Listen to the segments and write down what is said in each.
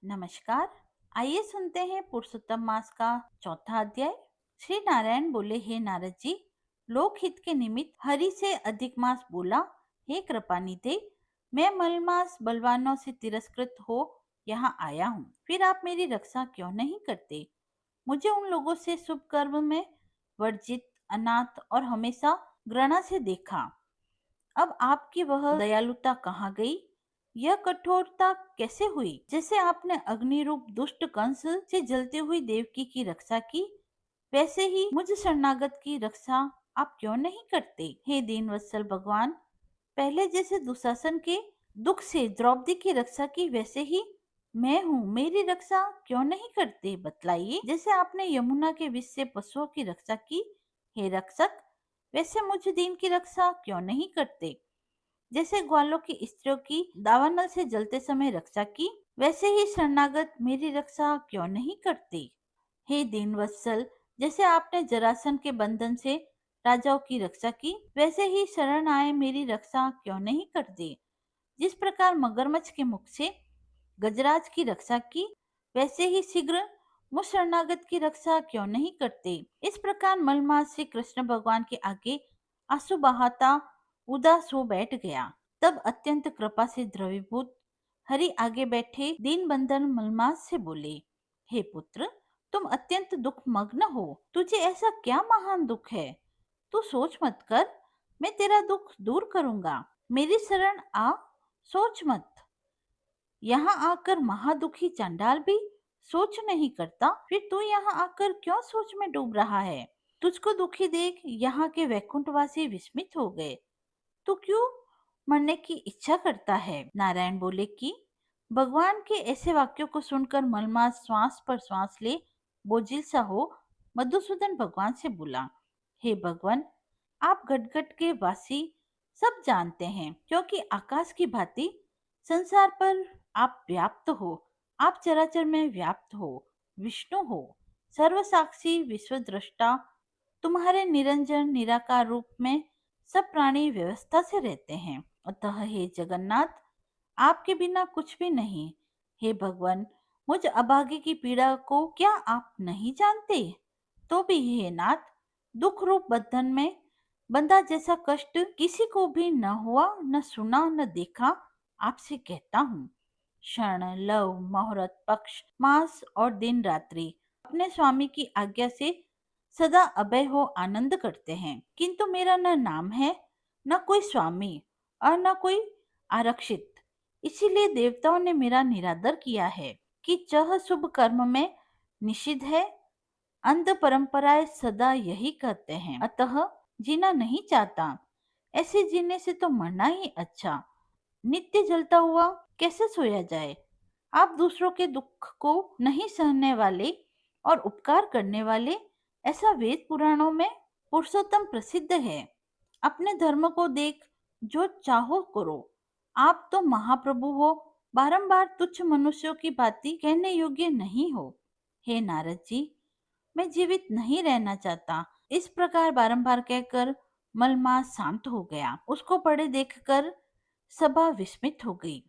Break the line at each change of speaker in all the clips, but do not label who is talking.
नमस्कार। आइए सुनते हैं पुरुषोत्तम मास का चौथा अध्याय। श्री नारायण बोले, हे नारद जी, लोकहित के निमित्त हरि से अधिक मास बोला। हे कृपानिधे, मैं मलमास बलवानों से तिरस्कृत हो यहाँ आया हूँ, फिर आप मेरी रक्षा क्यों नहीं करते? मुझे उन लोगों से शुभ कर्म में वर्जित, अनाथ और हमेशा घृणा से देखा। अब आपकी वह दयालुता कहाँ गई? यह कठोरता कैसे हुई? जैसे आपने अग्नि रूप दुष्ट कंस से जलती हुई देवकी की रक्षा की, वैसे ही मुझ शरणागत की रक्षा आप क्यों नहीं करते? हे दीनवत्सल भगवान, पहले जैसे दुशासन के दुख से द्रौपदी की रक्षा की, वैसे ही मैं हूँ, मेरी रक्षा क्यों नहीं करते? बतलाइए। जैसे आपने यमुना के विष से पशुओं की रक्षा की, हे रक्षक, वैसे मुझ दीन की रक्षा क्यों नहीं करते? जैसे ग्वालों की स्त्रियों की दावानल से जलते समय रक्षा की, वैसे ही शरणागत मेरी रक्षा क्यों नहीं करते? हे दीनवत्सल, जैसे आपने जरासन के बंधन से राजाओं की रक्षा की, वैसे ही शरण आए मेरी रक्षा क्यों नहीं करते? जिस प्रकार मगरमच्छ के मुख से गजराज की रक्षा की, वैसे ही शीघ्र मुझ शरणागत की रक्षा क्यों नहीं करते? इस प्रकार मलमास से कृष्ण भगवान के आगे आंसू बहाता उदास हो बैठ गया। तब अत्यंत कृपा से द्रवीभूत हरि आगे बैठे दीन बंधन मलमास से बोले, हे पुत्र, तुम अत्यंत दुख मग्न हो। तुझे ऐसा क्या महान दुख है? तू सोच मत कर, मैं तेरा दुख दूर करूंगा। मेरी शरण आ, सोच मत। यहाँ आकर महादुखी चंडाल भी सोच नहीं करता, फिर तू यहाँ आकर क्यों सोच में डूब रहा है? तुझको दुखी देख यहाँ के वैकुंठवासी विस्मित हो गए। तू क्यों मरने की इच्छा करता है? नारायण बोले कि भगवान के ऐसे वाक्यों को सुनकर मलमास श्वास पर श्वास ले बोझिल सा हो मधुसूदन भगवान से बोला, हे भगवान, आप गटगट के वासी सब जानते हैं, क्योंकि आकाश की भांति संसार पर आप व्याप्त हो। आप चराचर में व्याप्त हो, विष्णु हो, सर्वसाक्षी विश्वद्रष्टा। तुम्हारे निरंजन निराकार रूप में सब प्राणी व्यवस्था से रहते हैं। अतः हे जगन्नाथ, आपके बिना कुछ भी नहीं। हे भगवान, मुझ अभागे की पीड़ा को क्या आप नहीं जानते? तो भी हे नाथ, दुख रूप बंधन में बंधा जैसा कष्ट किसी को भी न हुआ, न सुना, न देखा। आपसे कहता हूँ, क्षण, लव, मुहूर्त, पक्ष, मास और दिन रात्रि अपने स्वामी की आज्ञा से सदा अभय हो आनंद करते हैं। किंतु मेरा न नाम है, न कोई स्वामी और न कोई आरक्षित। इसीलिए देवताओं ने मेरा निरादर किया है कि चह शुभ कर्म में निषिद्ध है। अंध परंपराएं सदा यही कहते हैं, अतः जीना नहीं चाहता। ऐसे जीने से तो मरना ही अच्छा। नित्य जलता हुआ कैसे सोया जाए? आप दूसरों के दुख को नहीं सहने वाले और उपकार करने वाले, ऐसा वेद पुराणों में पुरुषोत्तम प्रसिद्ध है। अपने धर्म को देख जो चाहो करो। आप तो महाप्रभु हो, बारंबार तुच्छ मनुष्यों की बातें कहने योग्य नहीं हो। हे नारद जी, मैं जीवित नहीं रहना चाहता। इस प्रकार बारंबार कहकर मलमास शांत हो गया। उसको पड़े देखकर सभा विस्मित हो गई।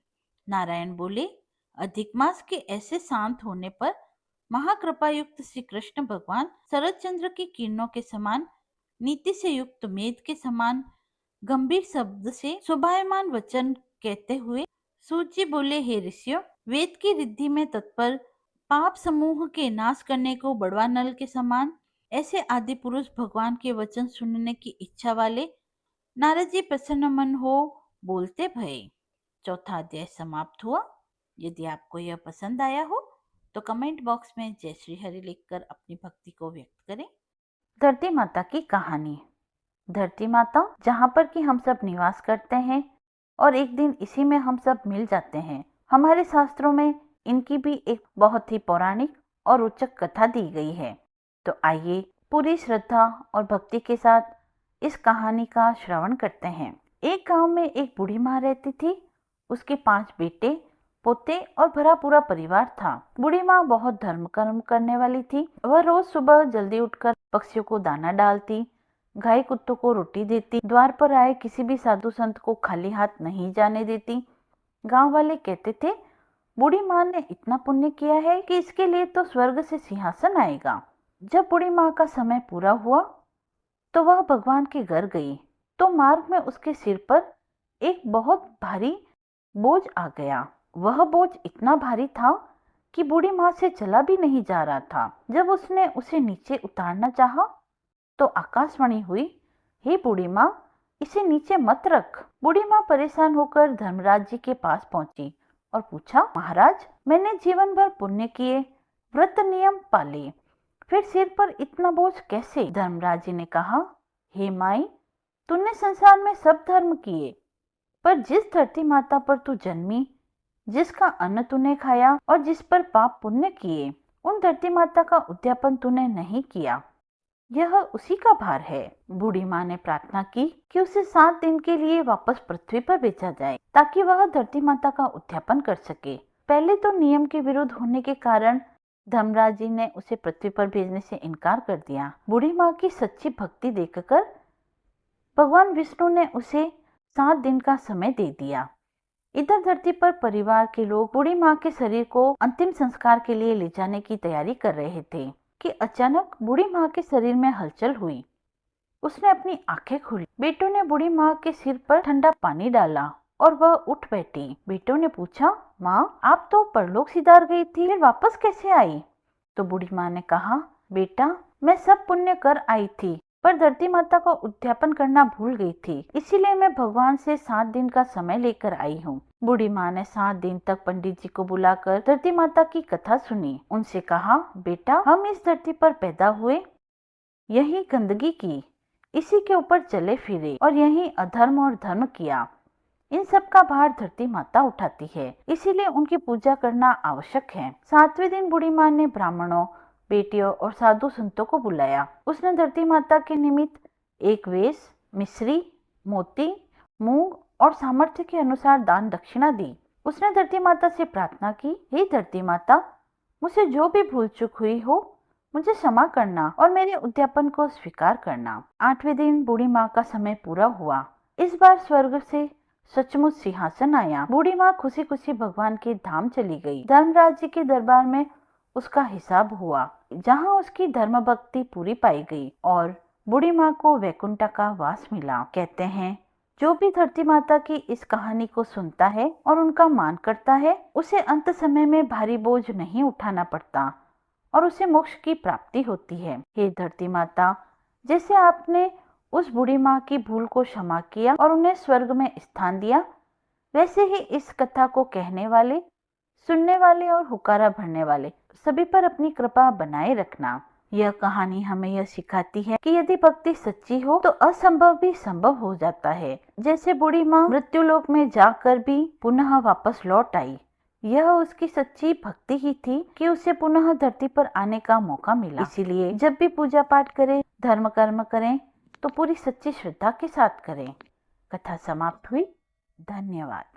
नारायण बोले, अधिक मास के ऐसे शांत होने पर महाकृपायुक्त श्री कृष्ण भगवान शरद चंद्र की किरणों के समान, नीति से युक्त मेघ के समान गंभीर शब्द से शोभायमान वचन कहते हुए सूची बोले, हे ऋषियों, वेद की रिद्धि में तत्पर, पाप समूह के नाश करने को बड़वा नल के समान ऐसे आदि पुरुष भगवान के वचन सुनने की इच्छा वाले नारद जी प्रसन्न मन हो बोलते भये। चौथा अध्याय समाप्त हुआ। यदि आपको यह पसंद आया हो तो कमेंट बॉक्स में जय श्री हरि लिखकर अपनी भक्ति को व्यक्त करें। धरती माता की कहानी। धरती माता, जहाँ पर कि हम सब निवास करते हैं और एक दिन इसी में हम सब मिल जाते हैं। हमारे शास्त्रों में इनकी भी एक बहुत ही पौराणिक और रोचक कथा दी गई है। तो आइए पूरी श्रद्धा और भक्ति के साथ इस कहानी का श्रवण करते हैं। एक गांव में एक बूढ़ी माँ रहती थी। उसके 5 बेटे, पोते और भरा पूरा परिवार था। बूढ़ी माँ बहुत धर्म कर्म करने वाली थी। वह रोज सुबह जल्दी उठकर पक्षियों को दाना डालती, गाय कुत्तों को रोटी देती, द्वार पर आए किसी भी साधु संत को खाली हाथ नहीं जाने देती। गांव वाले कहते थे, बूढ़ी माँ ने इतना पुण्य किया है कि इसके लिए तो स्वर्ग से सिंहासन आएगा। जब बूढ़ी माँ का समय पूरा हुआ तो वह भगवान के घर गई, तो मार्ग में उसके सिर पर एक बहुत भारी बोझ आ गया। वह बोझ इतना भारी था कि बूढ़ी माँ से चला भी नहीं जा रहा था। जब उसने उसे नीचे उतारना चाहा तो आकाशवाणी हुई, हे बूढ़ी माँ, इसे नीचे मत रख। बूढ़ी माँ परेशान होकर धर्मराज जी के पास पहुंची और पूछा, महाराज, मैंने जीवन भर पुण्य किए, व्रत नियम पाले, फिर सिर पर इतना बोझ कैसे? धर्मराज जी ने कहा, हे माई, तूने संसार में सब धर्म किए, पर जिस धरती माता पर तू जन्मी, जिसका अन्न तूने खाया और जिस पर पाप पुण्य किए, उन धरती माता का उद्यापन तूने नहीं किया। यह उसी का भार है। बूढ़ी माँ ने प्रार्थना की कि उसे 7 दिन के लिए वापस पृथ्वी पर भेजा जाए ताकि वह धरती माता का उद्यापन कर सके। पहले तो नियम के विरुद्ध होने के कारण धर्मराज जी ने उसे पृथ्वी पर भेजने से इनकार कर दिया। बूढ़ी माँ की सच्ची भक्ति देखकर भगवान विष्णु ने उसे 7 दिन का समय दे दिया। इधर धरती पर परिवार के लोग बूढ़ी माँ के शरीर को अंतिम संस्कार के लिए ले जाने की तैयारी कर रहे थे कि अचानक बूढ़ी माँ के शरीर में हलचल हुई। उसने अपनी आंखें खोली। बेटों ने बूढ़ी माँ के सिर पर ठंडा पानी डाला और वह उठ बैठी। बेटों ने पूछा, माँ, आप तो परलोक सिधार गई थी, फिर वापस कैसे आई? तो बूढ़ी माँ ने कहा, बेटा, मैं सब पुण्य कर आई थी, पर धरती माता का उद्यापन करना भूल गई थी, इसीलिए मैं भगवान से 7 दिन का समय लेकर आई हूँ। बूढ़ी माँ ने 7 दिन तक पंडित जी को बुलाकर धरती माता की कथा सुनी। उनसे कहा, बेटा, हम इस धरती पर पैदा हुए, यही गंदगी की, इसी के ऊपर चले फिरे और यही अधर्म और धर्म किया। इन सब का भार धरती माता उठाती है, इसीलिए उनकी पूजा करना आवश्यक है। 7वें दिन बूढ़ी माँ ने ब्राह्मणों, बेटियों और साधु संतों को बुलाया। उसने धरती माता के निमित्त एक वेश, मिश्री, मोती, मूंग और सामर्थ्य के अनुसार दान दक्षिणा दी। उसने धरती माता से प्रार्थना की, हे धरती माता, मुझसे जो भी भूल चूक हुई हो मुझे क्षमा करना और मेरे उद्यापन को स्वीकार करना। 8वें दिन बूढ़ी माँ का समय पूरा हुआ। इस बार स्वर्ग से सचमुच सिंहासन आया। बूढ़ी माँ खुशी खुशी भगवान के धाम चली गई। धर्मराज जी के दरबार में उसका हिसाब हुआ, जहाँ उसकी धर्म भक्ति पूरी पाई गई और बूढ़ी माँ को वैकुंठ का वास मिला। कहते हैं, जो भी धरती माता की इस कहानी को सुनता है और उनका मान करता है, उसे अंत समय में भारी बोझ नहीं उठाना पड़ता और उसे मोक्ष की प्राप्ति होती है। हे धरती माता, जैसे आपने उस बूढ़ी माँ की भूल को क्षमा किया और उन्हें स्वर्ग में स्थान दिया, वैसे ही इस कथा को कहने वाले, सुनने वाले और हुक्कारा भरने वाले सभी पर अपनी कृपा बनाए रखना। यह कहानी हमें यह सिखाती है कि यदि भक्ति सच्ची हो तो असंभव भी संभव हो जाता है। जैसे बूढ़ी माँ मृत्युलोक में जाकर भी पुनः वापस लौट आई, यह उसकी सच्ची भक्ति ही थी कि उसे पुनः धरती पर आने का मौका मिला। इसीलिए जब भी पूजा पाठ करें, धर्म कर्म करें तो पूरी सच्ची श्रद्धा के साथ करें। कथा समाप्त हुई। धन्यवाद।